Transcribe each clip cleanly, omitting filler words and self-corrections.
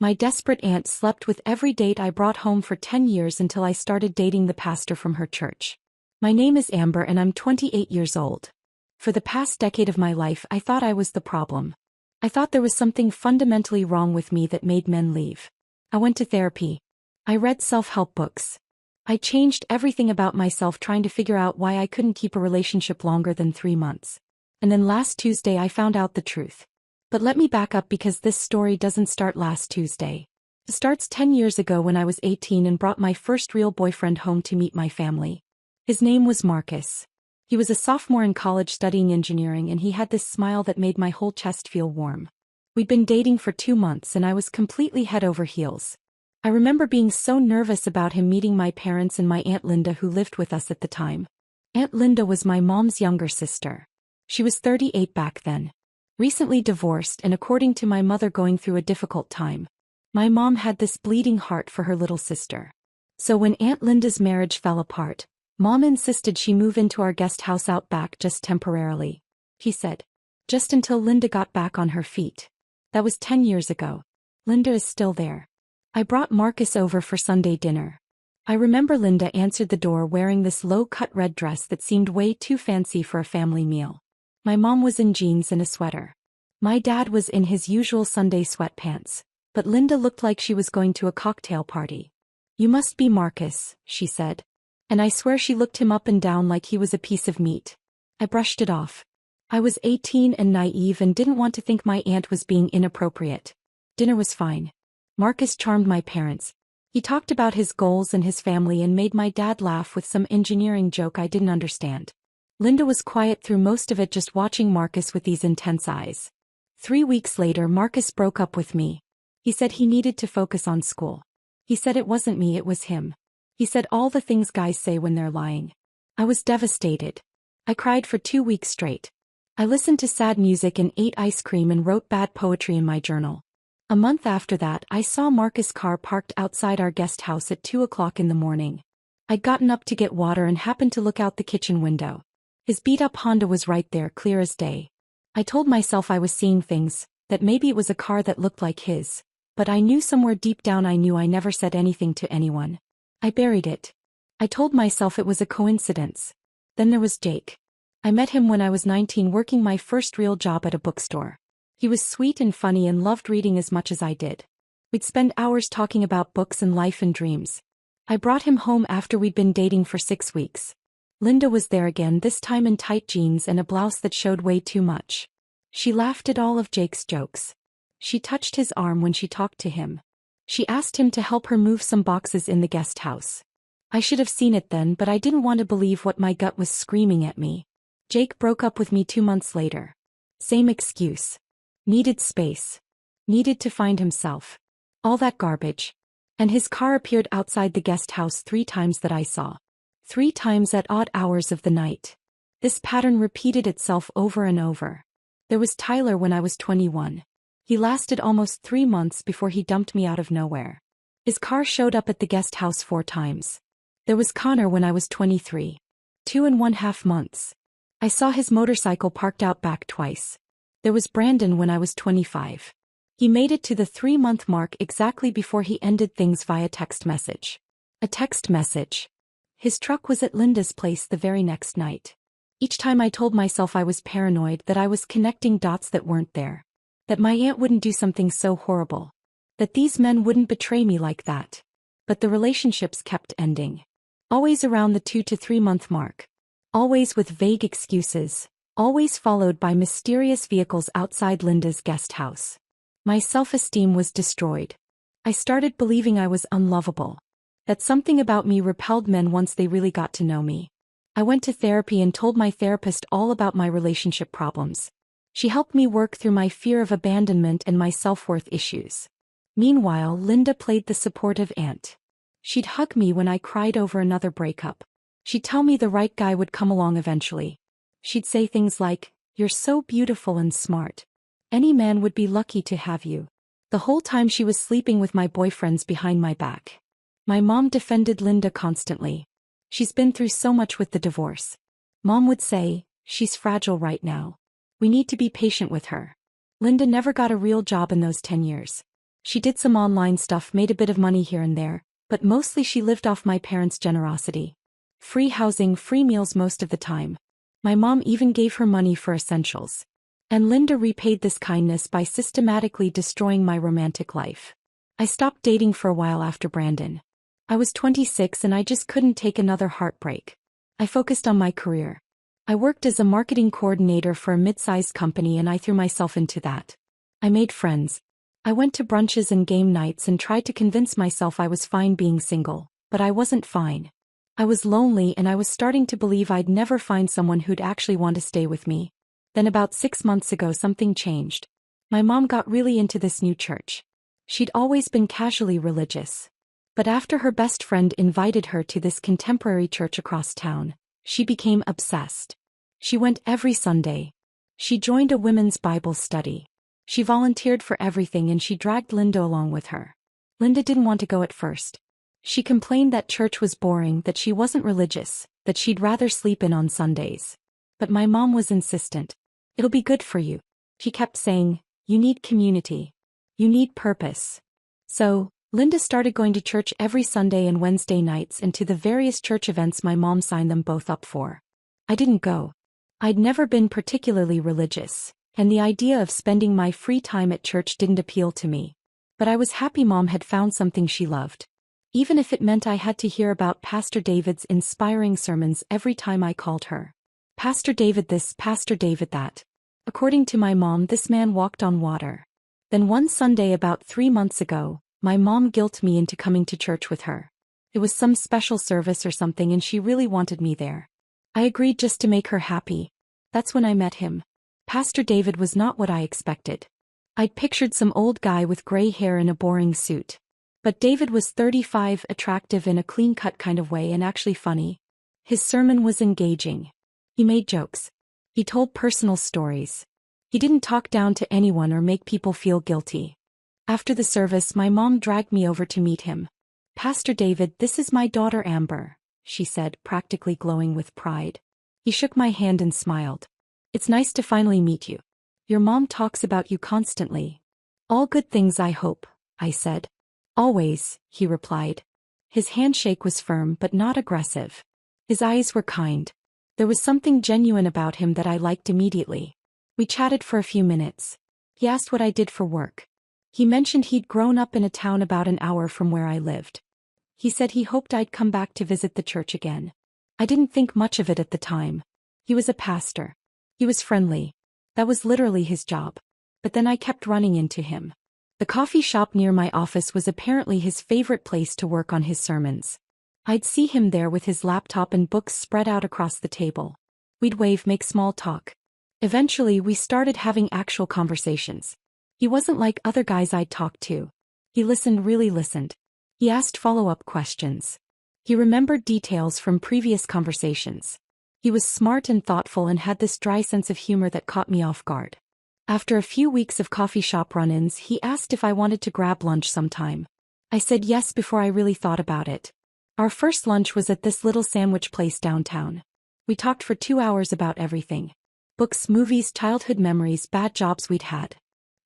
My desperate aunt slept with every date I brought home for 10 years until I started dating the pastor from her church. My name is Amber and I'm 28 years old. For the past decade of my life I thought I was the problem. I thought there was something fundamentally wrong with me that made men leave. I went to therapy. I read self-help books. I changed everything about myself trying to figure out why I couldn't keep a relationship longer than 3 months. And then last Tuesday I found out the truth. But let me back up because this story doesn't start last Tuesday. It starts 10 years ago when I was 18 and brought my first real boyfriend home to meet my family. His name was Marcus. He was a sophomore in college studying engineering and he had this smile that made my whole chest feel warm. We'd been dating for 2 months and I was completely head over heels. I remember being so nervous about him meeting my parents and my Aunt Linda who lived with us at the time. Aunt Linda was my mom's younger sister. She was 38 back then. Recently divorced and according to my mother going through a difficult time. My mom had this bleeding heart for her little sister. So when Aunt Linda's marriage fell apart, Mom insisted she move into our guest house out back just temporarily. He said. Just until Linda got back on her feet. That was 10 years ago. Linda is still there. I brought Marcus over for Sunday dinner. I remember Linda answered the door wearing this low-cut red dress that seemed way too fancy for a family meal. My mom was in jeans and a sweater. My dad was in his usual Sunday sweatpants, but Linda looked like she was going to a cocktail party. You must be Marcus, she said. And I swear she looked him up and down like he was a piece of meat. I brushed it off. I was 18 and naive and didn't want to think my aunt was being inappropriate. Dinner was fine. Marcus charmed my parents. He talked about his goals and his family and made my dad laugh with some engineering joke I didn't understand. Linda was quiet through most of it, just watching Marcus with these intense eyes. 3 weeks later Marcus broke up with me. He said he needed to focus on school. He said it wasn't me, it was him. He said all the things guys say when they're lying. I was devastated. I cried for 2 weeks straight. I listened to sad music and ate ice cream and wrote bad poetry in my journal. A month after that I saw Marcus' car parked outside our guest house at 2 o'clock in the morning. I'd gotten up to get water and happened to look out the kitchen window. His beat-up Honda was right there, clear as day. I told myself I was seeing things, that maybe it was a car that looked like his, but I knew somewhere deep down I knew I never said anything to anyone. I buried it. I told myself it was a coincidence. Then there was Jake. I met him when I was 19 working my first real job at a bookstore. He was sweet and funny and loved reading as much as I did. We'd spend hours talking about books and life and dreams. I brought him home after we'd been dating for 6 weeks. Linda was there again, this time in tight jeans and a blouse that showed way too much. She laughed at all of Jake's jokes. She touched his arm when she talked to him. She asked him to help her move some boxes in the guest house. I should have seen it then, but I didn't want to believe what my gut was screaming at me. Jake broke up with me 2 months later. Same excuse. Needed space. Needed to find himself. All that garbage. And his car appeared outside the guest house 3 times that I saw. 3 times at odd hours of the night. This pattern repeated itself over and over. There was Tyler when I was 21. He lasted almost 3 months before he dumped me out of nowhere. His car showed up at the guest house 4 times. There was Connor when I was 23. 2.5 months. I saw his motorcycle parked out back twice. There was Brandon when I was 25. He made it to the 3-month mark exactly before he ended things via text message. A text message. His truck was at Linda's place the very next night. Each time I told myself I was paranoid, that I was connecting dots that weren't there. That my aunt wouldn't do something so horrible. That these men wouldn't betray me like that. But the relationships kept ending. Always around the 2 to 3 month mark. Always with vague excuses. Always followed by mysterious vehicles outside Linda's guest house. My self-esteem was destroyed. I started believing I was unlovable. That something about me repelled men once they really got to know me. I went to therapy and told my therapist all about my relationship problems. She helped me work through my fear of abandonment and my self-worth issues. Meanwhile, Linda played the supportive aunt. She'd hug me when I cried over another breakup. She'd tell me the right guy would come along eventually. She'd say things like, "You're so beautiful and smart. Any man would be lucky to have you." The whole time she was sleeping with my boyfriends behind my back. My mom defended Linda constantly. She's been through so much with the divorce. Mom would say, "She's fragile right now. We need to be patient with her." Linda never got a real job in those 10 years. She did some online stuff, made a bit of money here and there, but mostly she lived off my parents' generosity. Free housing, free meals most of the time. My mom even gave her money for essentials. And Linda repaid this kindness by systematically destroying my romantic life. I stopped dating for a while after Brandon. I was 26 and I just couldn't take another heartbreak. I focused on my career. I worked as a marketing coordinator for a mid-sized company and I threw myself into that. I made friends. I went to brunches and game nights and tried to convince myself I was fine being single, but I wasn't fine. I was lonely and I was starting to believe I'd never find someone who'd actually want to stay with me. Then about 6 months ago something changed. My mom got really into this new church. She'd always been casually religious. But after her best friend invited her to this contemporary church across town, she became obsessed. She went every Sunday. She joined a women's Bible study. She volunteered for everything and she dragged Linda along with her. Linda didn't want to go at first. She complained that church was boring, that she wasn't religious, that she'd rather sleep in on Sundays. But my mom was insistent. It'll be good for you. She kept saying, you need community. You need purpose. So, Linda started going to church every Sunday and Wednesday nights and to the various church events my mom signed them both up for. I didn't go. I'd never been particularly religious, and the idea of spending my free time at church didn't appeal to me. But I was happy Mom had found something she loved. Even if it meant I had to hear about Pastor David's inspiring sermons every time I called her. Pastor David this, Pastor David that. According to my mom, this man walked on water. Then one Sunday about 3 months ago, my mom guilted me into coming to church with her. It was some special service or something and she really wanted me there. I agreed just to make her happy. That's when I met him. Pastor David was not what I expected. I'd pictured some old guy with gray hair in a boring suit. But David was 35, attractive in a clean-cut kind of way and actually funny. His sermon was engaging. He made jokes. He told personal stories. He didn't talk down to anyone or make people feel guilty. After the service, my mom dragged me over to meet him. Pastor David, this is my daughter Amber, she said, practically glowing with pride. He shook my hand and smiled. It's nice to finally meet you. Your mom talks about you constantly. All good things, I hope, I said. Always, he replied. His handshake was firm but not aggressive. His eyes were kind. There was something genuine about him that I liked immediately. We chatted for a few minutes. He asked what I did for work. He mentioned he'd grown up in a town about an hour from where I lived. He said he hoped I'd come back to visit the church again. I didn't think much of it at the time. He was a pastor. He was friendly. That was literally his job. But then I kept running into him. The coffee shop near my office was apparently his favorite place to work on his sermons. I'd see him there with his laptop and books spread out across the table. We'd wave, make small talk. Eventually, we started having actual conversations. He wasn't like other guys I'd talked to. He listened, really listened. He asked follow-up questions. He remembered details from previous conversations. He was smart and thoughtful and had this dry sense of humor that caught me off guard. After a few weeks of coffee shop run-ins, he asked if I wanted to grab lunch sometime. I said yes before I really thought about it. Our first lunch was at this little sandwich place downtown. We talked for 2 hours about everything. Books, movies, childhood memories, bad jobs we'd had.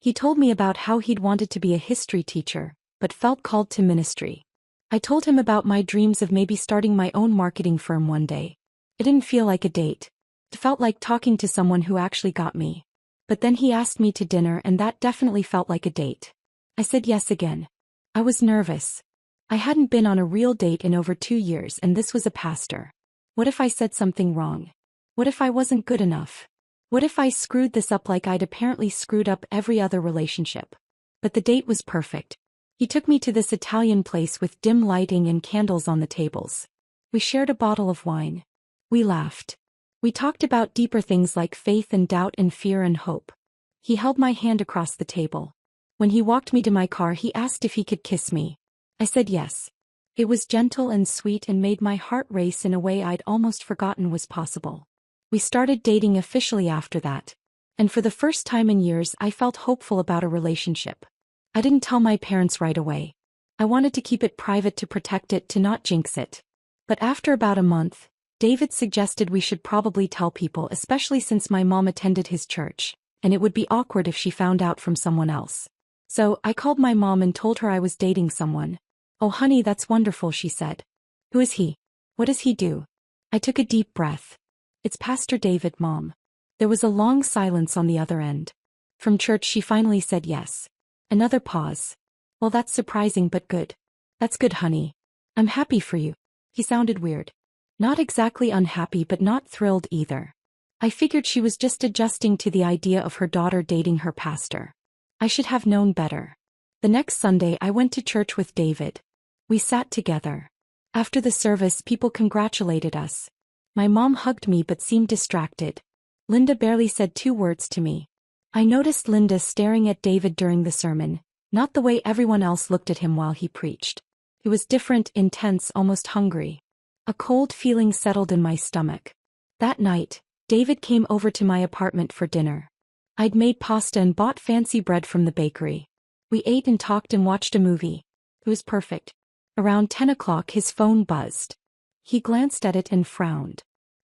He told me about how he'd wanted to be a history teacher, but felt called to ministry. I told him about my dreams of maybe starting my own marketing firm one day. It didn't feel like a date. It felt like talking to someone who actually got me. But then he asked me to dinner and that definitely felt like a date. I said yes again. I was nervous. I hadn't been on a real date in over 2 years and this was a pastor. What if I said something wrong? What if I wasn't good enough? What if I screwed this up like I'd apparently screwed up every other relationship? But the date was perfect. He took me to this Italian place with dim lighting and candles on the tables. We shared a bottle of wine. We laughed. We talked about deeper things like faith and doubt and fear and hope. He held my hand across the table. When he walked me to my car, he asked if he could kiss me. I said yes. It was gentle and sweet and made my heart race in a way I'd almost forgotten was possible. We started dating officially after that. And for the first time in years, I felt hopeful about a relationship. I didn't tell my parents right away. I wanted to keep it private, to protect it, to not jinx it. But after about a month, David suggested we should probably tell people, especially since my mom attended his church, and it would be awkward if she found out from someone else. So, I called my mom and told her I was dating someone. "Oh honey, that's wonderful," she said. "Who is he? What does he do?" I took a deep breath. "It's Pastor David, Mom." There was a long silence on the other end. From church she finally said yes. Another pause. "Well, that's surprising but good." "That's good, honey. I'm happy for you." He sounded weird. Not exactly unhappy but not thrilled either. I figured she was just adjusting to the idea of her daughter dating her pastor. I should have known better. The next Sunday I went to church with David. We sat together. After the service, people congratulated us. My mom hugged me but seemed distracted. Linda barely said 2 words to me. I noticed Linda staring at David during the sermon, not the way everyone else looked at him while he preached. It was different, intense, almost hungry. A cold feeling settled in my stomach. That night, David came over to my apartment for dinner. I'd made pasta and bought fancy bread from the bakery. We ate and talked and watched a movie. It was perfect. Around 10 o'clock his phone buzzed. He glanced at it and frowned.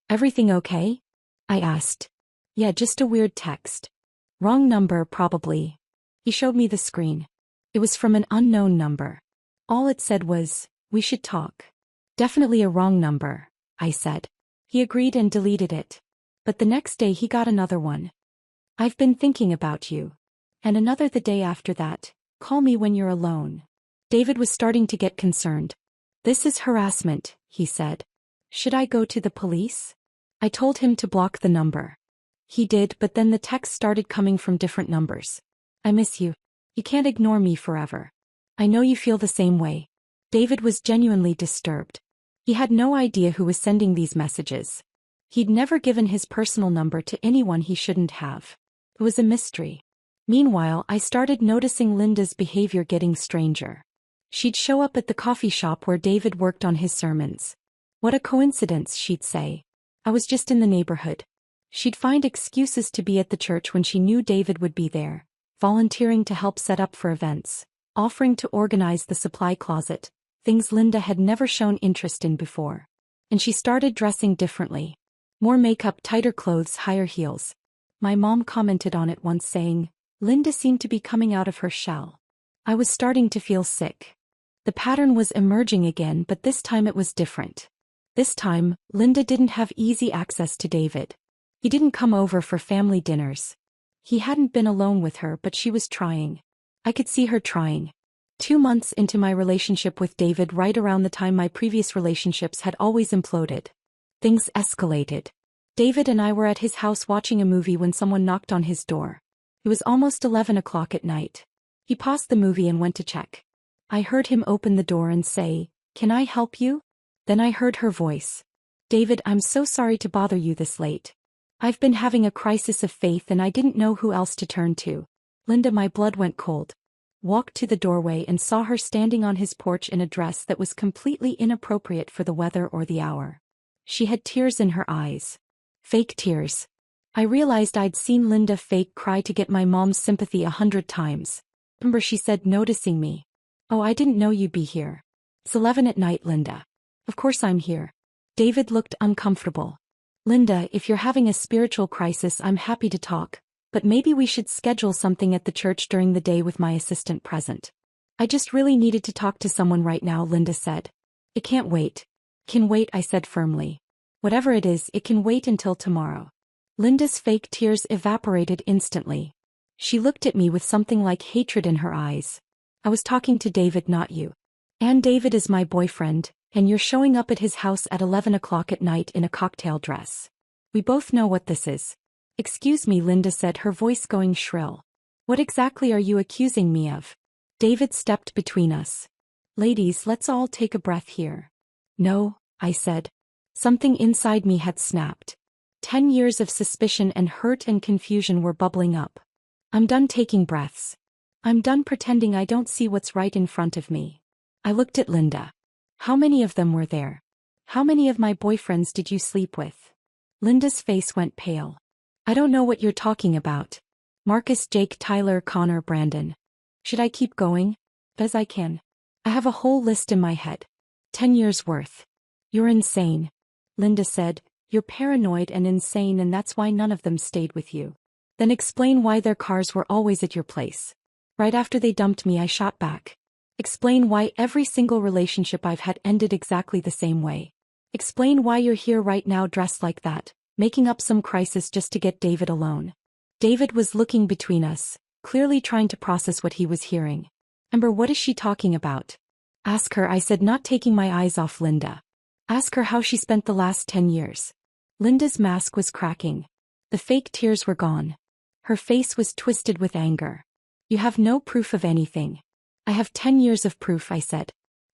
"Everything okay?" I asked. "Yeah, just a weird text." "Wrong number, probably." He showed me the screen. It was from an unknown number. All it said was, "We should talk." "Definitely a wrong number," I said. He agreed and deleted it. But the next day he got another one. "I've been thinking about you." And another the day after that. "Call me when you're alone." David was starting to get concerned. "This is harassment," he said. "Should I go to the police?" I told him to block the number. He did, but then the texts started coming from different numbers. "I miss you. You can't ignore me forever. I know you feel the same way." David was genuinely disturbed. He had no idea who was sending these messages. He'd never given his personal number to anyone he shouldn't have. It was a mystery. Meanwhile, I started noticing Linda's behavior getting stranger. She'd show up at the coffee shop where David worked on his sermons. "What a coincidence," she'd say. "I was just in the neighborhood." She'd find excuses to be at the church when she knew David would be there, volunteering to help set up for events, offering to organize the supply closet, things Linda had never shown interest in before. And she started dressing differently. More makeup, tighter clothes, higher heels. My mom commented on it once, saying, "Linda seemed to be coming out of her shell." I was starting to feel sick. The pattern was emerging again, but this time it was different. This time, Linda didn't have easy access to David. He didn't come over for family dinners. He hadn't been alone with her, but she was trying. I could see her trying. 2 months into my relationship with David, right around the time my previous relationships had always imploded, things escalated. David and I were at his house watching a movie when someone knocked on his door. It was almost 11 o'clock at night. He paused the movie and went to check. I heard him open the door and say, "Can I help you?" Then I heard her voice. "David, I'm so sorry to bother you this late. I've been having a crisis of faith and I didn't know who else to turn to." Linda, my blood went cold. Walked to the doorway and saw her standing on his porch in a dress that was completely inappropriate for the weather or the hour. She had tears in her eyes. Fake tears. I realized I'd seen Linda fake cry to get my mom's sympathy 100 times. "Remember," she said, noticing me. "Oh, I didn't know you'd be here." "It's 11 at night, Linda." "Of course I'm here." David looked uncomfortable. "Linda, if you're having a spiritual crisis, I'm happy to talk. But maybe we should schedule something at the church during the day with my assistant present." "I just really needed to talk to someone right now," Linda said. "It can't wait." "Can wait," I said firmly. "Whatever it is, it can wait until tomorrow." Linda's fake tears evaporated instantly. She looked at me with something like hatred in her eyes. "I was talking to David, not you. And David is my boyfriend, and you're showing up at his house at 11 o'clock at night in a cocktail dress. We both know what this is." "Excuse me," Linda said, her voice going shrill. "What exactly are you accusing me of?" David stepped between us. "Ladies, let's all take a breath here." "No," I said. Something inside me had snapped. 10 years of suspicion and hurt and confusion were bubbling up. I'm done taking breaths. I'm done pretending I don't see what's right in front of me. I looked at Linda. "How many of them were there? How many of my boyfriends did you sleep with?" Linda's face went pale. "I don't know what you're talking about. Marcus, Jake, Tyler, Connor, Brandon." "Should I keep going?" "As I can. I have a whole list in my head. 10 years worth." "You're insane," Linda said. "You're paranoid and insane, and that's why none of them stayed with you." "Then explain why their cars were always at your place." Right after they dumped me, I shot back. Explain why every single relationship I've had ended exactly the same way. Explain why you're here right now dressed like that, making up some crisis just to get David alone. David was looking between us, clearly trying to process what he was hearing. Amber, what is she talking about? Ask her, I said, not taking my eyes off Linda. Ask her how she spent the last 10 years. Linda's mask was cracking. The fake tears were gone. Her face was twisted with anger. You have no proof of anything. I have 10 years of proof, I said.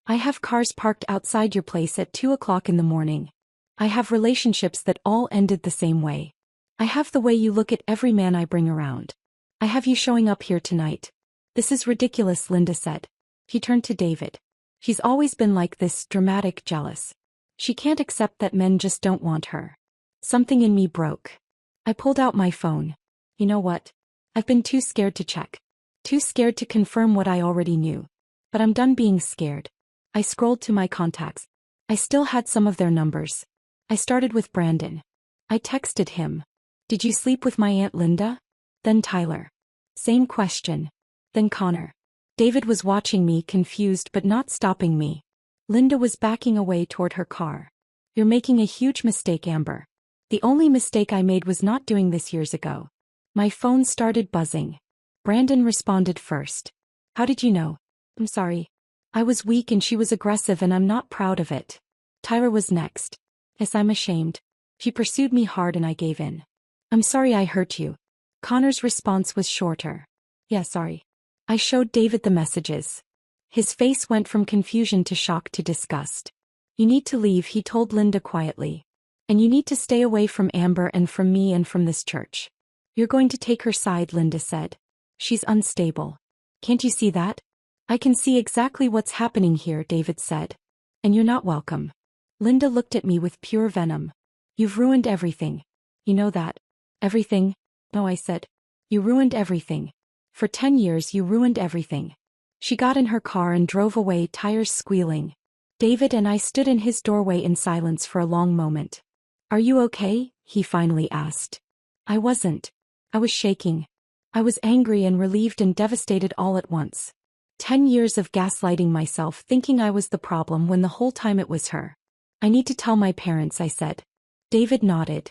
I have cars parked outside your place at 2 o'clock in the morning. I have relationships that all ended the same way. I have the way you look at every man I bring around. I have you showing up here tonight. This is ridiculous, Linda said. He turned to David. She's always been like this, dramatic, jealous. She can't accept that men just don't want her. Something in me broke. I pulled out my phone. You know what? I've been too scared to check. Too scared to confirm what I already knew. But I'm done being scared. I scrolled to my contacts. I still had some of their numbers. I started with Brandon. I texted him. Did you sleep with my Aunt Linda? Then Tyler. Same question. Then Connor. David was watching me, confused but not stopping me. Linda was backing away toward her car. You're making a huge mistake, Amber. The only mistake I made was not doing this years ago. My phone started buzzing. Brandon responded first. How did you know? I'm sorry. I was weak and she was aggressive and I'm not proud of it. Tyler was next. Yes, I'm ashamed. She pursued me hard and I gave in. I'm sorry I hurt you. Connor's response was shorter. Yeah, sorry. I showed David the messages. His face went from confusion to shock to disgust. You need to leave, he told Linda quietly. And you need to stay away from Amber and from me and from this church. You're going to take her side, Linda said. She's unstable. Can't you see that? I can see exactly what's happening here, David said. And you're not welcome. Linda looked at me with pure venom. You've ruined everything. You know that? Everything? No, I said. You ruined everything. For 10 years you ruined everything. She got in her car and drove away, tires squealing. David and I stood in his doorway in silence for a long moment. Are you okay? He finally asked. I wasn't. I was shaking. I was angry and relieved and devastated all at once. 10 years of gaslighting myself, thinking I was the problem when the whole time it was her. I need to tell my parents, I said. David nodded.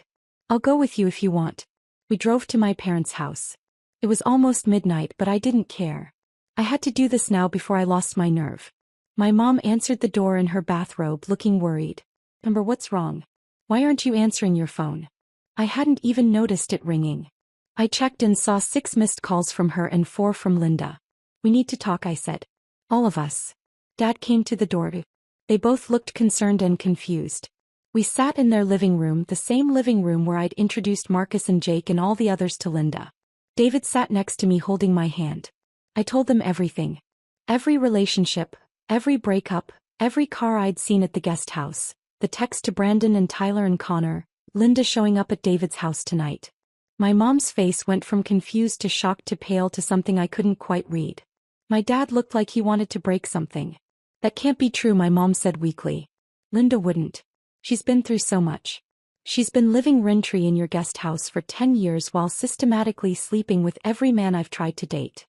I'll go with you if you want. We drove to my parents' house. It was almost midnight, but I didn't care. I had to do this now before I lost my nerve. My mom answered the door in her bathrobe, looking worried. Amber, what's wrong? Why aren't you answering your phone? I hadn't even noticed it ringing. I checked and saw 6 missed calls from her and 4 from Linda. We need to talk, I said. All of us. Dad came to the door. They both looked concerned and confused. We sat in their living room, the same living room where I'd introduced Marcus and Jake and all the others to Linda. David sat next to me holding my hand. I told them everything. Every relationship, every breakup, every car I'd seen at the guest house, the text to Brandon and Tyler and Connor, Linda showing up at David's house tonight. My mom's face went from confused to shocked to pale to something I couldn't quite read. My dad looked like he wanted to break something. That can't be true, my mom said weakly. Linda wouldn't. She's been through so much. She's been living rent-free in your guest house for 10 years while systematically sleeping with every man I've tried to date.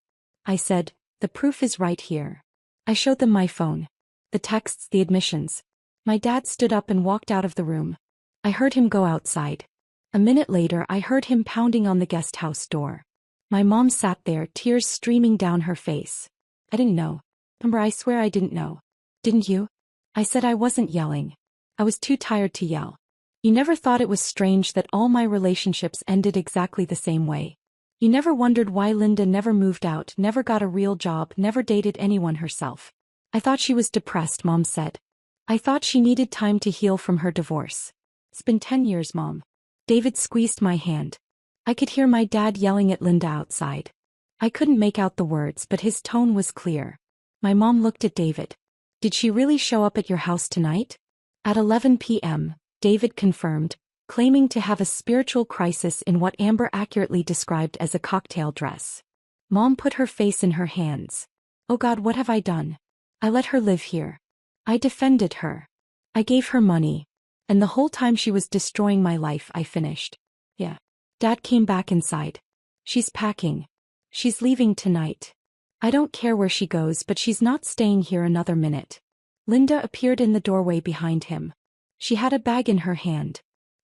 I said, the proof is right here. I showed them my phone. The texts, the admissions. My dad stood up and walked out of the room. I heard him go outside. A minute later I heard him pounding on the guest house door. My mom sat there, tears streaming down her face. I didn't know. Amber, I swear I didn't know. Didn't you? I said I wasn't yelling. I was too tired to yell. You never thought it was strange that all my relationships ended exactly the same way. You never wondered why Linda never moved out, never got a real job, never dated anyone herself. I thought she was depressed, Mom said. I thought she needed time to heal from her divorce. It's been 10 years, Mom. David squeezed my hand. I could hear my dad yelling at Linda outside. I couldn't make out the words, but his tone was clear. My mom looked at David. Did she really show up at your house tonight? At 11 p.m., David confirmed, claiming to have a spiritual crisis in what Amber accurately described as a cocktail dress. Mom put her face in her hands. Oh God, what have I done? I let her live here. I defended her. I gave her money. And the whole time she was destroying my life, I finished. Yeah. Dad came back inside. She's packing. She's leaving tonight. I don't care where she goes, but she's not staying here another minute. Linda appeared in the doorway behind him. She had a bag in her hand.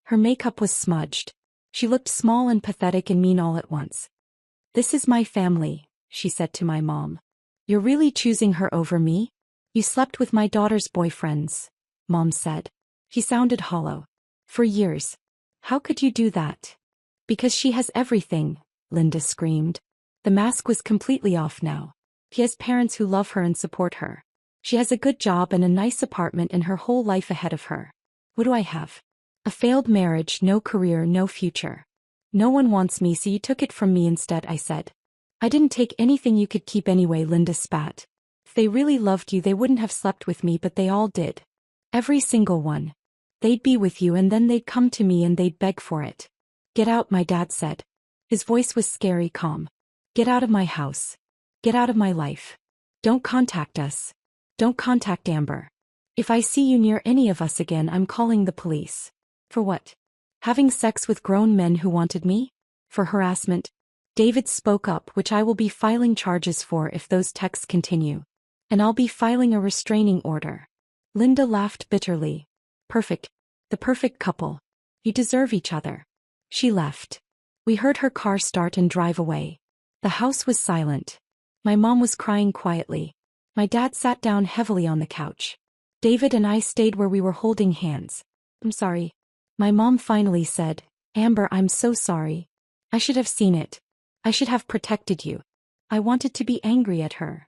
Her makeup was smudged. She looked small and pathetic and mean all at once. "This is my family," she said to my mom. "You're really choosing her over me? You slept with my daughter's boyfriends," Mom said. He sounded hollow. "For years. How could you do that?" "Because she has everything," Linda screamed. The mask was completely off now. He has parents who love her and support her. She has a good job and a nice apartment and her whole life ahead of her. What do I have? A failed marriage, no career, no future. "No one wants me, so you took it from me instead," I said. "I didn't take anything you could keep anyway," Linda spat. "If they really loved you, they wouldn't have slept with me, but they all did. Every single one. They'd be with you and then they'd come to me and they'd beg for it." "Get out," my dad said. His voice was scary calm. "Get out of my house. Get out of my life. Don't contact us. Don't contact Amber. If I see you near any of us again, I'm calling the police." "For what?" "Having sex with grown men who wanted me? For harassment." David spoke up, "Which I will be filing charges for if those texts continue. And I'll be filing a restraining order." Linda laughed bitterly. "Perfect. The perfect couple. You deserve each other." She left. We heard her car start and drive away. The house was silent. My mom was crying quietly. My dad sat down heavily on the couch. David and I stayed where we were holding hands. "I'm sorry." My mom finally said, "Amber, I'm so sorry. I should have seen it. I should have protected you." I wanted to be angry at her.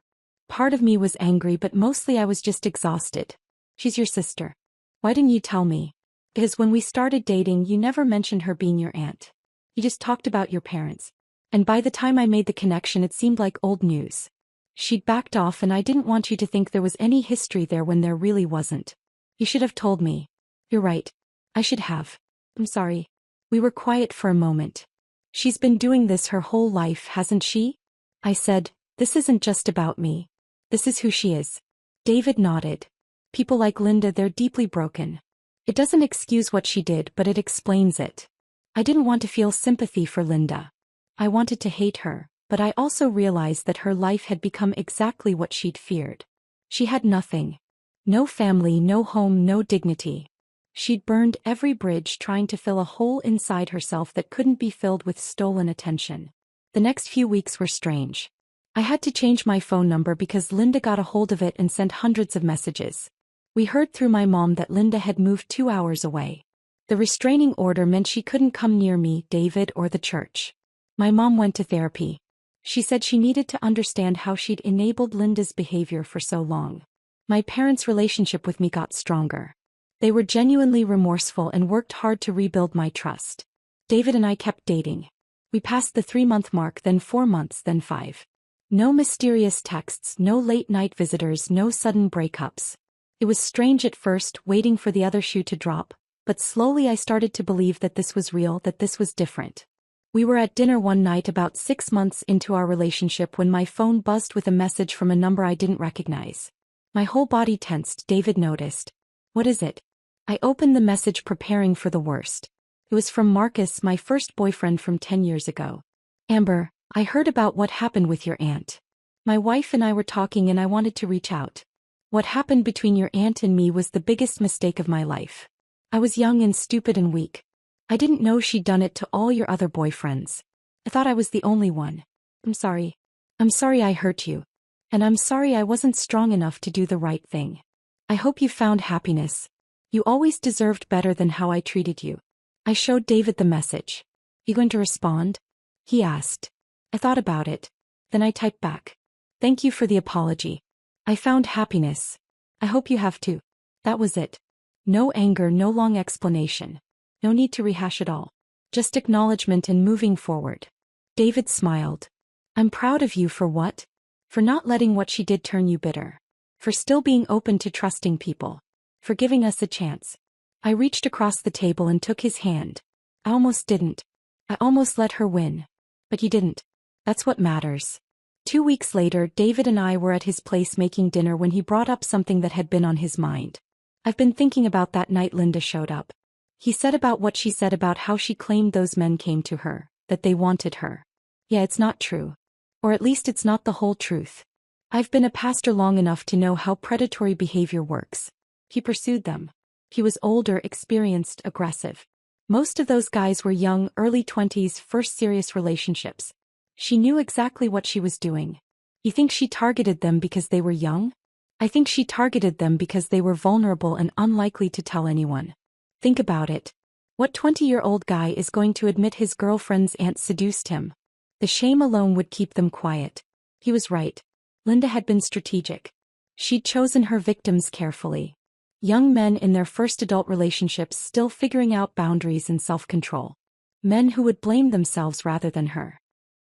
Part of me was angry, but mostly I was just exhausted. "She's your sister. Why didn't you tell me?" "Because when we started dating, you never mentioned her being your aunt. You just talked about your parents. And by the time I made the connection, it seemed like old news. She'd backed off and I didn't want you to think there was any history there when there really wasn't. You should have told me." "You're right. I should have. I'm sorry." We were quiet for a moment. "She's been doing this her whole life, hasn't she?" I said. "This isn't just about me. This is who she is." David nodded. "People like Linda, they're deeply broken. It doesn't excuse what she did, but it explains it." I didn't want to feel sympathy for Linda. I wanted to hate her, but I also realized that her life had become exactly what she'd feared. She had nothing. No family, no home, no dignity. She'd burned every bridge trying to fill a hole inside herself that couldn't be filled with stolen attention. The next few weeks were strange. I had to change my phone number because Linda got a hold of it and sent hundreds of messages. We heard through my mom that Linda had moved 2 hours away. The restraining order meant she couldn't come near me, David, or the church. My mom went to therapy. She said she needed to understand how she'd enabled Linda's behavior for so long. My parents' relationship with me got stronger. They were genuinely remorseful and worked hard to rebuild my trust. David and I kept dating. We passed the 3-month mark, then 4 months, then 5. No mysterious texts, no late-night visitors, no sudden breakups. It was strange at first, waiting for the other shoe to drop, but slowly I started to believe that this was real, that this was different. We were at dinner one night about 6 months into our relationship when my phone buzzed with a message from a number I didn't recognize. My whole body tensed. David noticed. "What is it?" I opened the message, preparing for the worst. It was from Marcus, my first boyfriend from 10 years ago. "Amber, I heard about what happened with your aunt. My wife and I were talking and I wanted to reach out. What happened between your aunt and me was the biggest mistake of my life. I was young and stupid and weak. I didn't know she'd done it to all your other boyfriends. I thought I was the only one. I'm sorry. I'm sorry I hurt you. And I'm sorry I wasn't strong enough to do the right thing. I hope you found happiness. You always deserved better than how I treated you." I showed David the message. "You going to respond?" he asked. I thought about it. Then I typed back. "Thank you for the apology. I found happiness. I hope you have too." That was it. No anger, no long explanation. No need to rehash it all. Just acknowledgement and moving forward. David smiled. "I'm proud of you for what? For not letting what she did turn you bitter. For still being open to trusting people. For giving us a chance." I reached across the table and took his hand. "I almost didn't. I almost let her win. But you didn't. That's what matters." 2 weeks later, David and I were at his place making dinner when he brought up something that had been on his mind. "I've been thinking about that night Linda showed up." He said about what she said about how she claimed those men came to her, that they wanted her. "Yeah, it's not true. Or at least it's not the whole truth. I've been a pastor long enough to know how predatory behavior works. He pursued them. He was older, experienced, aggressive. Most of those guys were young, early 20s, first serious relationships. She knew exactly what she was doing. You think she targeted them because they were young? I think she targeted them because they were vulnerable and unlikely to tell anyone. Think about it. What 20-year-old guy is going to admit his girlfriend's aunt seduced him? The shame alone would keep them quiet. He was right. Linda had been strategic. She'd chosen her victims carefully. Young men in their first adult relationships still figuring out boundaries and self-control. Men who would blame themselves rather than her.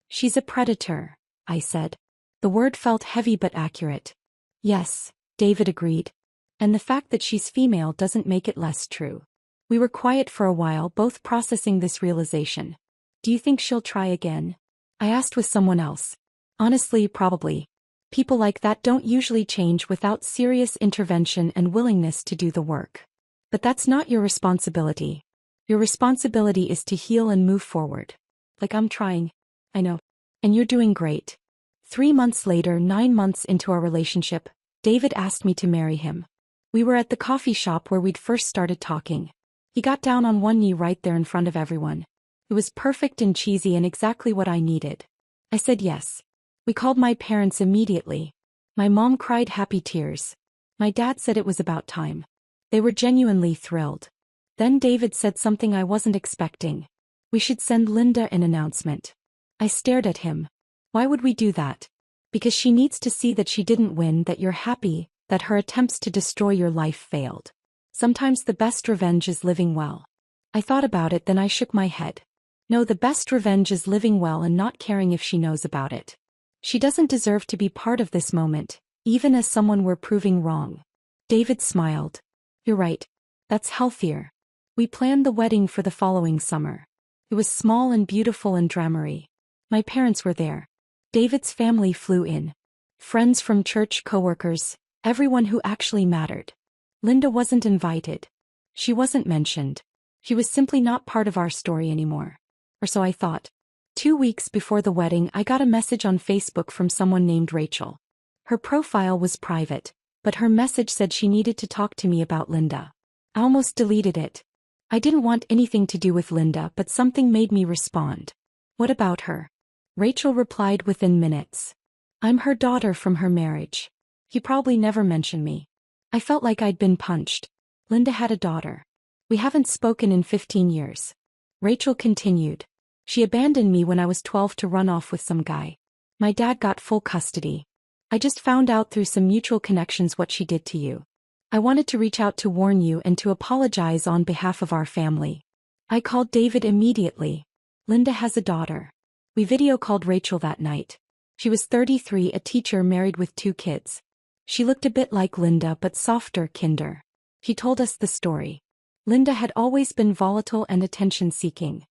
She's a predator, I said. The word felt heavy but accurate. Yes, David agreed. And the fact that she's female doesn't make it less true. We were quiet for a while, both processing this realization. Do you think she'll try again? I asked with someone else. Honestly, probably. People like that don't usually change without serious intervention and willingness to do the work. But that's not your responsibility. Your responsibility is to heal and move forward. Like I'm trying. I know. And you're doing great. 3 months later, 9 months into our relationship, David asked me to marry him. We were at the coffee shop where we'd first started talking. He got down on one knee right there in front of everyone. It was perfect and cheesy and exactly what I needed. I said yes. We called my parents immediately. My mom cried happy tears. My dad said it was about time. They were genuinely thrilled. Then David said something I wasn't expecting. We should send Linda an announcement. I stared at him. Why would we do that? Because she needs to see that she didn't win, that you're happy, that her attempts to destroy your life failed. Sometimes the best revenge is living well. I thought about it, then I shook my head. No, the best revenge is living well and not caring if she knows about it. She doesn't deserve to be part of this moment, even as someone we're proving wrong. David smiled. You're right. That's healthier. We planned the wedding for the following summer. It was small and beautiful and dramery. My parents were there. David's family flew in. Friends from church, coworkers, everyone who actually mattered. Linda wasn't invited. She wasn't mentioned. She was simply not part of our story anymore. Or so I thought. 2 weeks before the wedding, I got a message on Facebook from someone named Rachel. Her profile was private, but her message said she needed to talk to me about Linda. I almost deleted it. I didn't want anything to do with Linda, but something made me respond. What about her? Rachel replied within minutes. I'm her daughter from her marriage. He probably never mentioned me. I felt like I'd been punched. Linda had a daughter. We haven't spoken in 15 years. Rachel continued. She abandoned me when I was 12 to run off with some guy. My dad got full custody. I just found out through some mutual connections what she did to you. I wanted to reach out to warn you and to apologize on behalf of our family. I called David immediately. Linda has a daughter. We video called Rachel that night. She was 33, a teacher married with 2 kids. She looked a bit like Linda but softer, kinder. He told us the story. Linda had always been volatile and attention-seeking.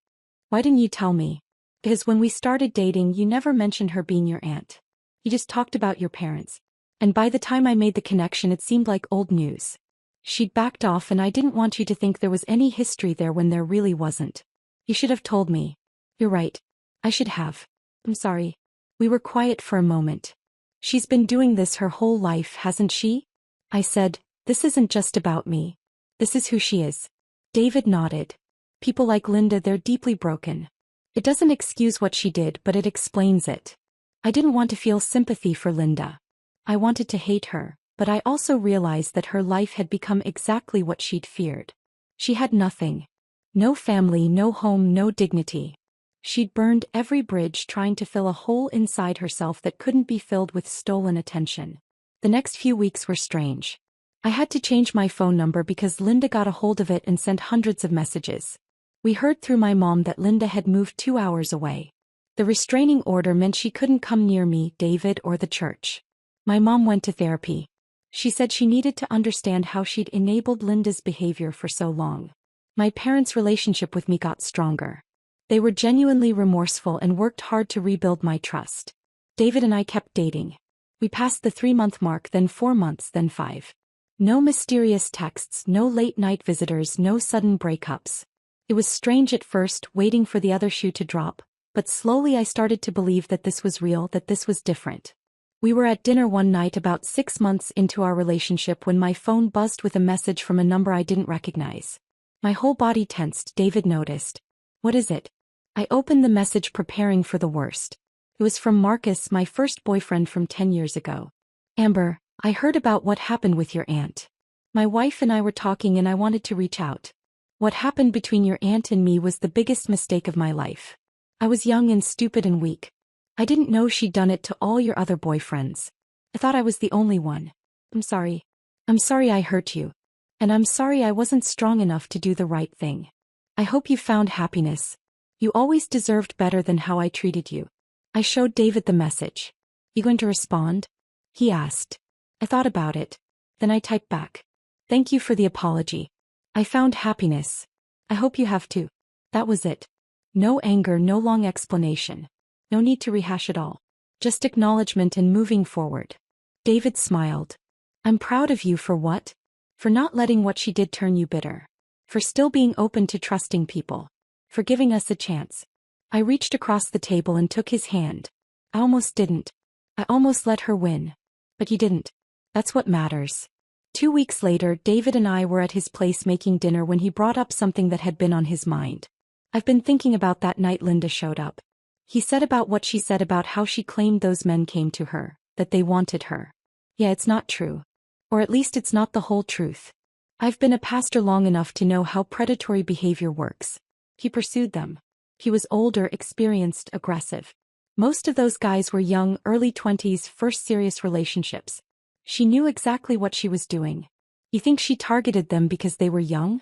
Why didn't you tell me? Because when we started dating, you never mentioned her being your aunt. You just talked about your parents. And by the time I made the connection, it seemed like old news. She'd backed off, and I didn't want you to think there was any history there when there really wasn't. You should have told me. You're right. I should have. I'm sorry. We were quiet for a moment. She's been doing this her whole life, hasn't she? I said, this isn't just about me. This is who she is. David nodded. People like Linda, they're deeply broken. It doesn't excuse what she did, but it explains it. I didn't want to feel sympathy for Linda. I wanted to hate her, but I also realized that her life had become exactly what she'd feared. She had nothing. No family, no home, no dignity. She'd burned every bridge trying to fill a hole inside herself that couldn't be filled with stolen attention. The next few weeks were strange. I had to change my phone number because Linda got a hold of it and sent hundreds of messages. We heard through my mom that Linda had moved 2 hours away. The restraining order meant she couldn't come near me, David, or the church. My mom went to therapy. She said she needed to understand how she'd enabled Linda's behavior for so long. My parents' relationship with me got stronger. They were genuinely remorseful and worked hard to rebuild my trust. David and I kept dating. We passed the 3-month mark, then 4 months, then 5. No mysterious texts, no late-night visitors, no sudden breakups. It was strange at first, waiting for the other shoe to drop, But slowly I started to believe that this was real, that this was different. We were at dinner one night about 6 months into our relationship when my phone buzzed with a message from a number I didn't recognize. My whole body tensed. David noticed. "What is it?" I opened the message, preparing for the worst. It was from Marcus, my first boyfriend from 10 years ago. "Amber, I heard about what happened with your aunt. My wife and I were talking and I wanted to reach out. What happened between your aunt and me was the biggest mistake of my life. I was young and stupid and weak. I didn't know she'd done it to all your other boyfriends. I thought I was the only one. I'm sorry. I'm sorry I hurt you. And I'm sorry I wasn't strong enough to do the right thing. I hope you found happiness. You always deserved better than how I treated you." I showed David the message. "You going to respond?" he asked. I thought about it. Then I typed back. "Thank you for the apology. I found happiness. I hope you have too." That was it. No anger, no long explanation. No need to rehash it all. Just acknowledgement and moving forward. David smiled. "I'm proud of you for what? For not letting what she did turn you bitter. For still being open to trusting people. For giving us a chance." I reached across the table and took his hand. "I almost didn't. I almost let her win. But you didn't. That's what matters." 2 weeks later, David and I were at his place making dinner when he brought up something that had been on his mind. "I've been thinking about that night Linda showed up." He said about what she said about how she claimed those men came to her, that they wanted her. "Yeah, it's not true. Or at least it's not the whole truth. I've been a pastor long enough to know how predatory behavior works. He pursued them. He was older, experienced, aggressive. Most of those guys were young, early 20s, first serious relationships. She knew exactly what she was doing. You think she targeted them because they were young?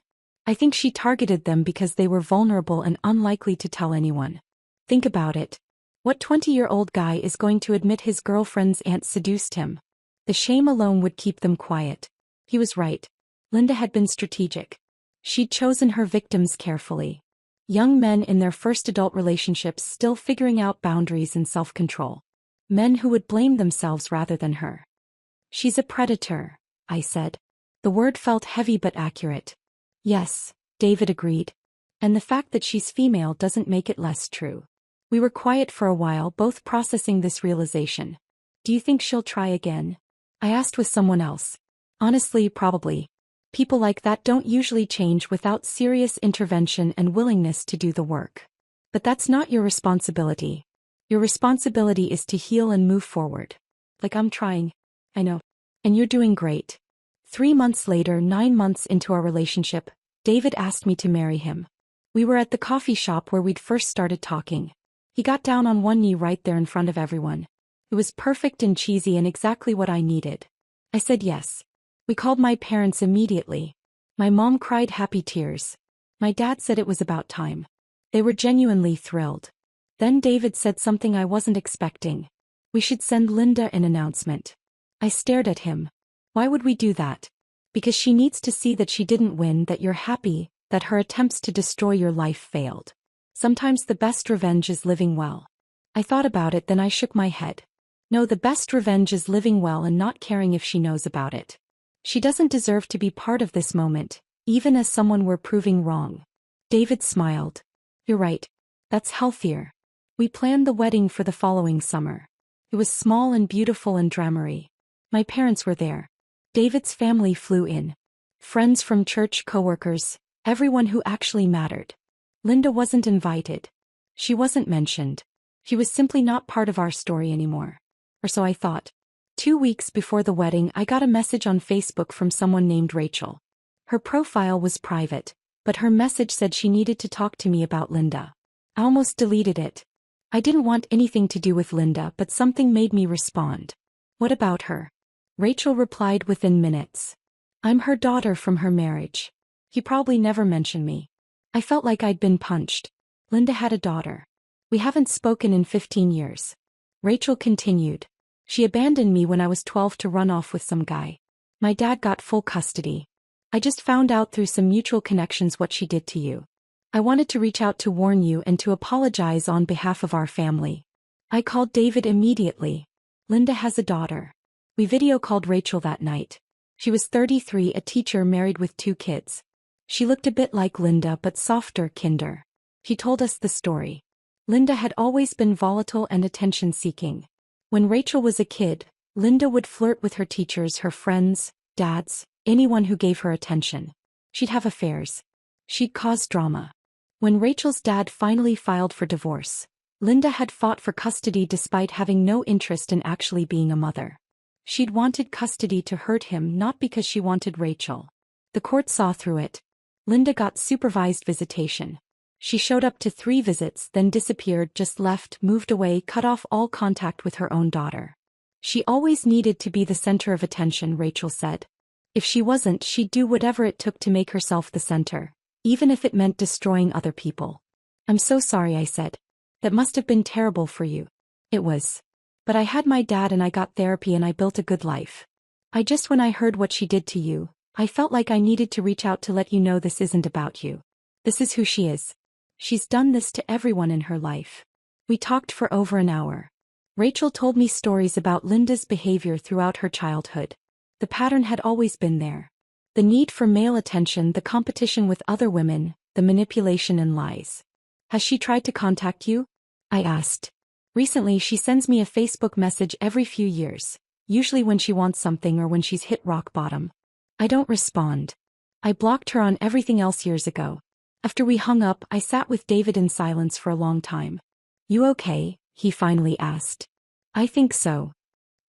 I think she targeted them because they were vulnerable and unlikely to tell anyone. Think about it. What 20-year-old guy is going to admit his girlfriend's aunt seduced him? The shame alone would keep them quiet." He was right. Linda had been strategic. She'd chosen her victims carefully. Young men in their first adult relationships still figuring out boundaries and self-control. Men who would blame themselves rather than her. "She's a predator," I said. The word felt heavy but accurate. "Yes," David agreed. "And the fact that she's female doesn't make it less true." We were quiet for a while, both processing this realization. "Do you think she'll try again?" I asked with someone else. "Honestly, probably. People like that don't usually change without serious intervention and willingness to do the work. But that's not your responsibility. Your responsibility is to heal and move forward. Like I'm trying. I know. And you're doing great." 3 months later, 9 months into our relationship, David asked me to marry him. We were at the coffee shop where we'd first started talking. He got down on one knee right there in front of everyone. It was perfect and cheesy and exactly what I needed. I said yes. We called my parents immediately. My mom cried happy tears. My dad said it was about time. They were genuinely thrilled. Then David said something I wasn't expecting. "We should send Linda an announcement." I stared at him. "Why would we do that?" "Because she needs to see that she didn't win, that you're happy, that her attempts to destroy your life failed. Sometimes the best revenge is living well." I thought about it, then I shook my head. No, the best revenge is living well and not caring if she knows about it. She doesn't deserve to be part of this moment, even as someone we're proving wrong. David smiled. "You're right. That's healthier." We planned the wedding for the following summer. It was small and beautiful and dramery. My parents were there. David's family flew in. Friends from church, coworkers, everyone who actually mattered. Linda wasn't invited. She wasn't mentioned. She was simply not part of our story anymore. Or so I thought. 2 weeks before the wedding, I got a message on Facebook from someone named Rachel. Her profile was private, but her message said she needed to talk to me about Linda. I almost deleted it. I didn't want anything to do with Linda, but something made me respond. "What about her?" Rachel replied within minutes. "I'm her daughter from her marriage. He probably never mentioned me." I felt like I'd been punched. Linda had a daughter. "We haven't spoken in 15 years. Rachel continued. "She abandoned me when I was 12 to run off with some guy. My dad got full custody. I just found out through some mutual connections what she did to you. I wanted to reach out to warn you and to apologize on behalf of our family." I called David immediately. "Linda has a daughter." We video called Rachel that night. She was 33, a teacher married with 2 kids. She looked a bit like Linda but softer, kinder. She told us the story. Linda had always been volatile and attention-seeking. When Rachel was a kid, Linda would flirt with her teachers, her friends, dads, anyone who gave her attention. She'd have affairs. She'd cause drama. When Rachel's dad finally filed for divorce, Linda had fought for custody despite having no interest in actually being a mother. She'd wanted custody to hurt him, not because she wanted Rachel. The court saw through it. Linda got supervised visitation. She showed up to 3 visits, then disappeared, just left, moved away, cut off all contact with her own daughter. She always needed to be the center of attention, Rachel said. If she wasn't, she'd do whatever it took to make herself the center, even if it meant destroying other people. "I'm so sorry," I said. "That must have been terrible for you." "It was. But I had my dad and I got therapy and I built a good life. When I heard what she did to you, I felt like I needed to reach out to let you know this isn't about you. This is who she is. She's done this to everyone in her life." We talked for over an hour. Rachel told me stories about Linda's behavior throughout her childhood. The pattern had always been there. The need for male attention, the competition with other women, the manipulation and lies. "Has she tried to contact you?" I asked. "Recently she sends me a Facebook message every few years, usually when she wants something or when she's hit rock bottom. I don't respond. I blocked her on everything else years ago." After we hung up, I sat with David in silence for a long time. "You okay?" he finally asked. "I think so.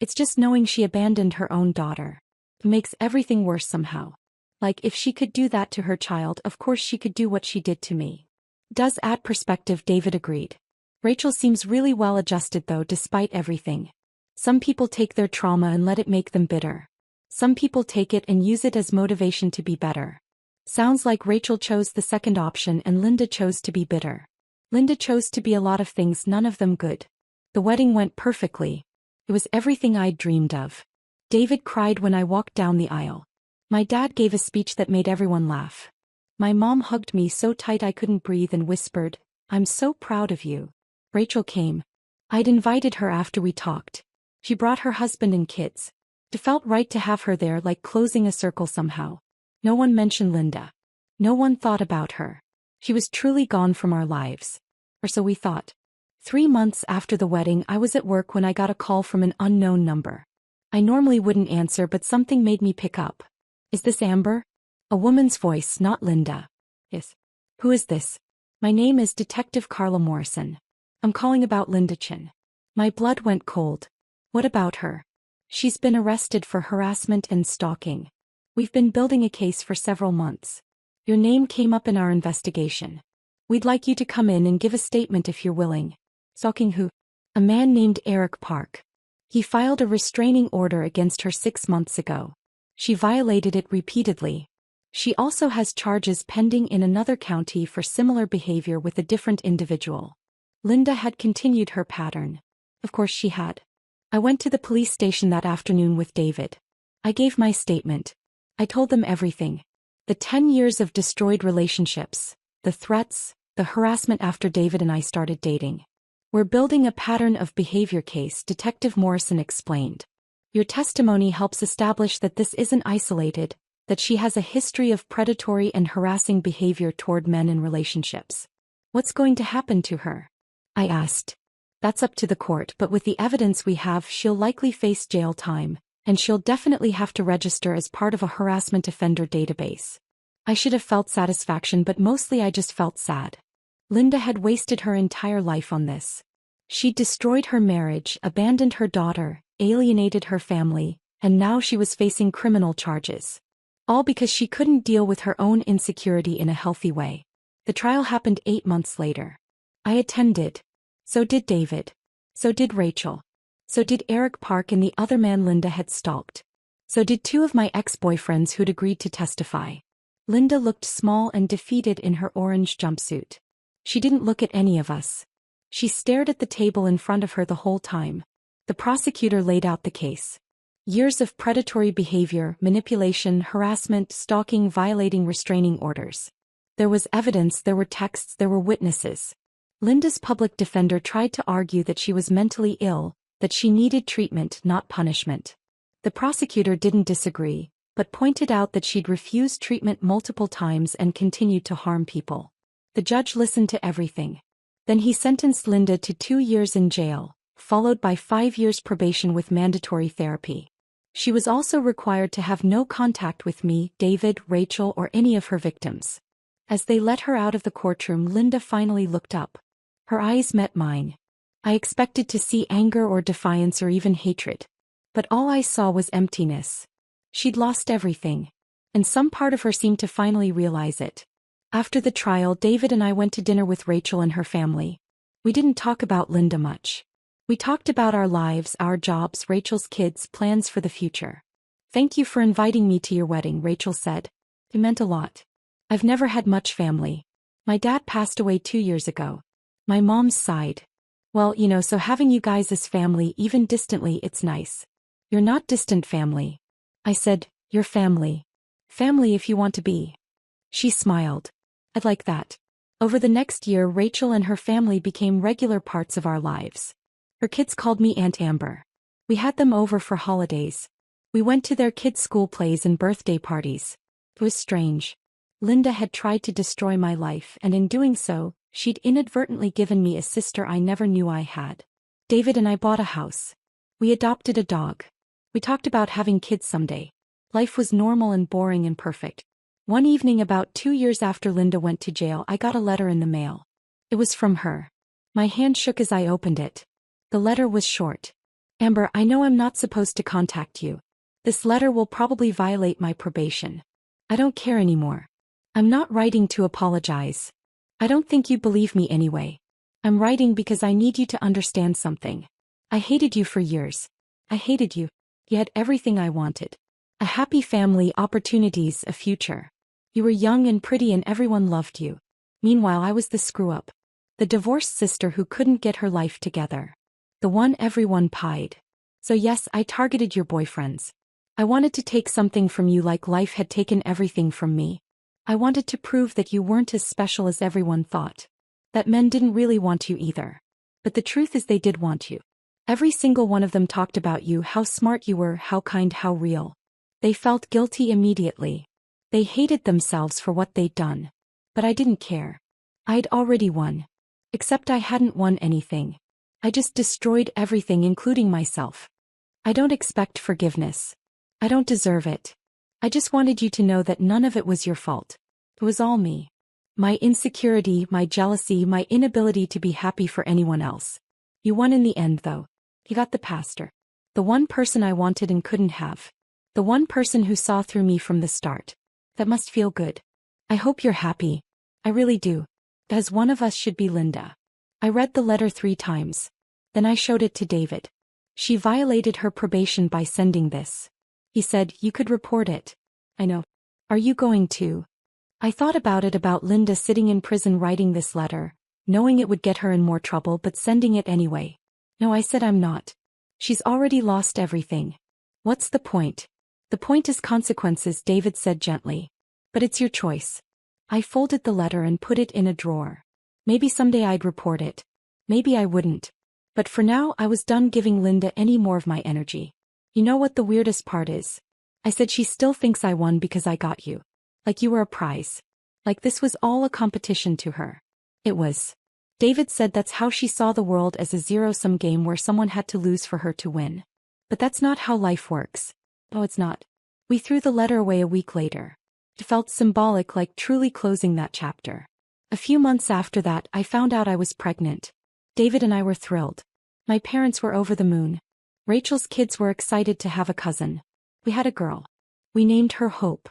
It's just knowing she abandoned her own daughter. It makes everything worse somehow. Like, if she could do that to her child, of course she could do what she did to me." "Does add perspective," David agreed. "Rachel seems really well adjusted though, despite everything. Some people take their trauma and let it make them bitter. Some people take it and use it as motivation to be better. Sounds like Rachel chose the second option and Linda chose to be bitter. Linda chose to be a lot of things, none of them good. The wedding went perfectly. It was everything I'd dreamed of." David cried when I walked down the aisle. "My dad gave a speech that made everyone laugh. My mom hugged me so tight I couldn't breathe and whispered, 'I'm so proud of you.' Rachel came. I'd invited her after we talked. She brought her husband and kids. It felt right to have her there, like closing a circle somehow. No one mentioned Linda. No one thought about her. She was truly gone from our lives. Or so we thought. 3 months after the wedding, I was at work when I got a call from an unknown number. I normally wouldn't answer, but something made me pick up. "Is this Amber?" A woman's voice, not Linda. "Yes." "Who is this?" "My name is Detective Carla Morrison. I'm calling about Linda Chin." My blood went cold. "What about her?" "She's been arrested for harassment and stalking. We've been building a case for several months. Your name came up in our investigation. We'd like you to come in and give a statement if you're willing." "Stalking who?" "A man named Eric Park. He filed a restraining order against her 6 months ago. She violated it repeatedly. She also has charges pending in another county for similar behavior with a different individual." Linda had continued her pattern. Of course she had. I went to the police station that afternoon with David. I gave my statement. I told them everything. The 10 years of destroyed relationships, the threats, the harassment after David and I started dating. "We're building a pattern of behavior case," Detective Morrison explained. "Your testimony helps establish that this isn't isolated, that she has a history of predatory and harassing behavior toward men in relationships." "What's going to happen to her?" I asked. "That's up to the court, but with the evidence we have, she'll likely face jail time, and she'll definitely have to register as part of a harassment offender database." I should have felt satisfaction, but mostly I just felt sad. Linda had wasted her entire life on this. She'd destroyed her marriage, abandoned her daughter, alienated her family, and now she was facing criminal charges. All because she couldn't deal with her own insecurity in a healthy way. The trial happened 8 months later. I attended. So did David. So did Rachel. So did Eric Park and the other man Linda had stalked. So did 2 of my ex-boyfriends who'd agreed to testify. Linda looked small and defeated in her orange jumpsuit. She didn't look at any of us. She stared at the table in front of her the whole time. The prosecutor laid out the case. Years of predatory behavior, manipulation, harassment, stalking, violating restraining orders. There was evidence, there were texts, there were witnesses. Linda's public defender tried to argue that she was mentally ill, that she needed treatment, not punishment. The prosecutor didn't disagree, but pointed out that she'd refused treatment multiple times and continued to harm people. The judge listened to everything. Then he sentenced Linda to 2 years in jail, followed by 5 years probation with mandatory therapy. She was also required to have no contact with me, David, Rachel, or any of her victims. As they let her out of the courtroom, Linda finally looked up. Her eyes met mine. I expected to see anger or defiance or even hatred. But all I saw was emptiness. She'd lost everything. And some part of her seemed to finally realize it. After the trial, David and I went to dinner with Rachel and her family. We didn't talk about Linda much. We talked about our lives, our jobs, Rachel's kids, plans for the future. "Thank you for inviting me to your wedding," Rachel said. "It meant a lot. I've never had much family. My dad passed away 2 years ago." My mom sighed. "Well, so having you guys as family, even distantly, it's nice." "You're not distant family." I said, "You're family. Family if you want to be." She smiled. "I'd like that." Over the next year, Rachel and her family became regular parts of our lives. Her kids called me Aunt Amber. We had them over for holidays. We went to their kids' school plays and birthday parties. It was strange. Linda had tried to destroy my life, and in doing so, she'd inadvertently given me a sister I never knew I had. David and I bought a house. We adopted a dog. We talked about having kids someday. Life was normal and boring and perfect. One evening about 2 years after Linda went to jail, I got a letter in the mail. It was from her. My hand shook as I opened it. The letter was short. "Amber, I know I'm not supposed to contact you. This letter will probably violate my probation. I don't care anymore. I'm not writing to apologize. I don't think you believe me anyway. I'm writing because I need you to understand something. I hated you for years. I hated you. You had everything I wanted. A happy family, opportunities, a future. You were young and pretty and everyone loved you. Meanwhile, I was the screw-up. The divorced sister who couldn't get her life together. The one everyone pied. So yes, I targeted your boyfriends. I wanted to take something from you like life had taken everything from me. I wanted to prove that you weren't as special as everyone thought. That men didn't really want you either. But the truth is they did want you. Every single one of them talked about you, how smart you were, how kind, how real. They felt guilty immediately. They hated themselves for what they'd done. But I didn't care. I'd already won. Except I hadn't won anything. I just destroyed everything, including myself. I don't expect forgiveness. I don't deserve it. I just wanted you to know that none of it was your fault. It was all me. My insecurity, my jealousy, my inability to be happy for anyone else. You won in the end, though. You got the pastor. The one person I wanted and couldn't have. The one person who saw through me from the start. That must feel good. I hope you're happy. I really do. Because one of us should be Linda." I read the letter 3 times. Then I showed it to David. "She violated her probation by sending this." He said, "You could report it." "I know. Are you going to?" I thought about it, about Linda sitting in prison writing this letter, knowing it would get her in more trouble but sending it anyway. "No," I said, "I'm not. She's already lost everything. What's the point?" "The point is consequences," David said gently. "But it's your choice." I folded the letter and put it in a drawer. Maybe someday I'd report it. Maybe I wouldn't. But for now, I was done giving Linda any more of my energy. "You know what the weirdest part is?" I said, "She still thinks I won because I got you. Like you were a prize. Like this was all a competition to her." "It was." David said, "That's how she saw the world, as a zero-sum game where someone had to lose for her to win. But that's not how life works." "Oh, it's not." We threw the letter away a week later. It felt symbolic, like truly closing that chapter. A few months after that, I found out I was pregnant. David and I were thrilled. My parents were over the moon. Rachel's kids were excited to have a cousin. We had a girl. We named her Hope.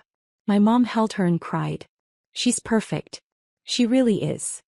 My mom held her and cried. "She's perfect. She really is."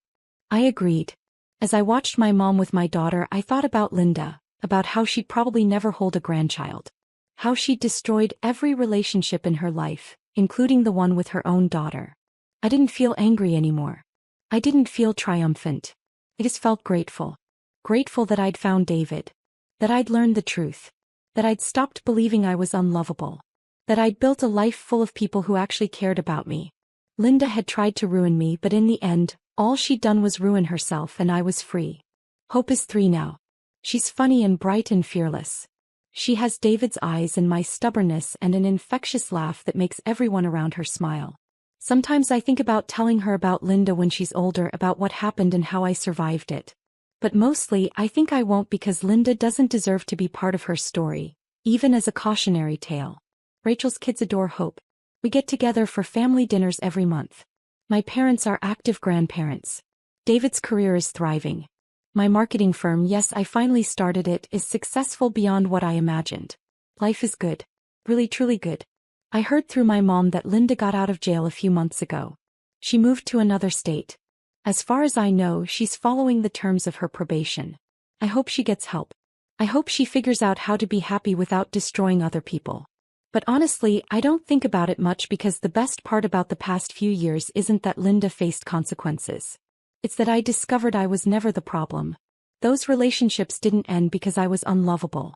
I agreed. As I watched my mom with my daughter, I thought about Linda, about how she'd probably never hold a grandchild. How she'd destroyed every relationship in her life, including the one with her own daughter. I didn't feel angry anymore. I didn't feel triumphant. I just felt grateful. Grateful that I'd found David. That I'd learned the truth. That I'd stopped believing I was unlovable. That I'd built a life full of people who actually cared about me. Linda had tried to ruin me, but in the end, all she'd done was ruin herself, and I was free. Hope is 3 now. She's funny and bright and fearless. She has David's eyes and my stubbornness and an infectious laugh that makes everyone around her smile. Sometimes I think about telling her about Linda when she's older, about what happened and how I survived it. But mostly, I think I won't, because Linda doesn't deserve to be part of her story, even as a cautionary tale. Rachel's kids adore Hope. We get together for family dinners every month. My parents are active grandparents. David's career is thriving. My marketing firm, yes, I finally started it, is successful beyond what I imagined. Life is good. Really truly good. I heard through my mom that Linda got out of jail a few months ago. She moved to another state. As far as I know, she's following the terms of her probation. I hope she gets help. I hope she figures out how to be happy without destroying other people. But honestly, I don't think about it much, because the best part about the past few years isn't that Linda faced consequences. It's that I discovered I was never the problem. Those relationships didn't end because I was unlovable.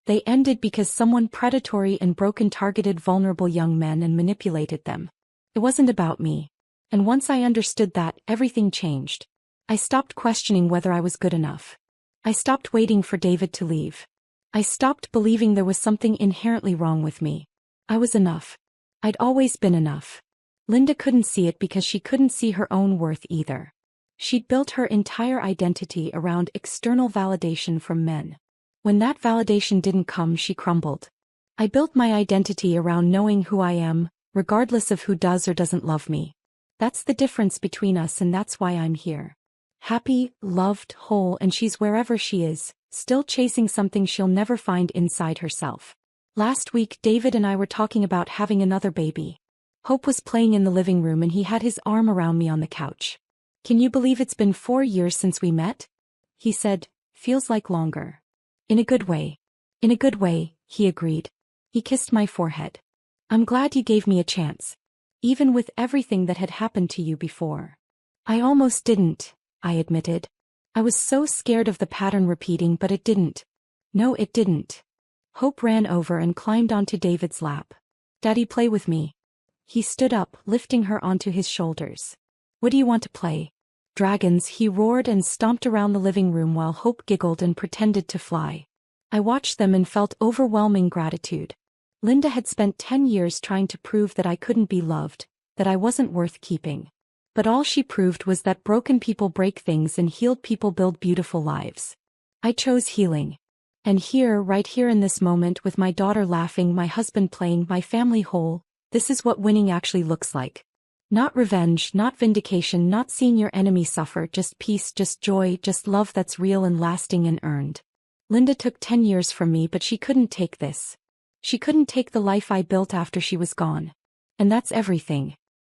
They ended because someone predatory and broken targeted vulnerable young men and manipulated them. It wasn't about me. And once I understood that, everything changed. I stopped questioning whether I was good enough. I stopped waiting for David to leave. I stopped believing there was something inherently wrong with me. I was enough. I'd always been enough. Linda couldn't see it because she couldn't see her own worth either. She'd built her entire identity around external validation from men. When that validation didn't come, she crumbled. I built my identity around knowing who I am, regardless of who does or doesn't love me. That's the difference between us, and that's why I'm here. Happy, loved, whole, and she's wherever she is, still chasing something she'll never find inside herself. Last week, David and I were talking about having another baby. Hope was playing in the living room and he had his arm around me on the couch. "Can you believe it's been 4 years since we met?" he said. "Feels like longer." "In a good way." "In a good way," he agreed. He kissed my forehead. "I'm glad you gave me a chance. Even with everything that had happened to you before." "I almost didn't," I admitted. "I was so scared of the pattern repeating, but it didn't." "No, it didn't." Hope ran over and climbed onto David's lap. "Daddy, play with me." He stood up, lifting her onto his shoulders. "What do you want to play?" "Dragons," he roared and stomped around the living room while Hope giggled and pretended to fly. I watched them and felt overwhelming gratitude. Linda had spent 10 years trying to prove that I couldn't be loved, that I wasn't worth keeping. But all she proved was that broken people break things and healed people build beautiful lives. I chose healing. And here, right here in this moment, with my daughter laughing, my husband playing, my family whole, this is what winning actually looks like. Not revenge, not vindication, not seeing your enemy suffer, just peace, just joy, just love that's real and lasting and earned. Linda took 10 years from me, but she couldn't take this. She couldn't take the life I built after she was gone. And that's everything.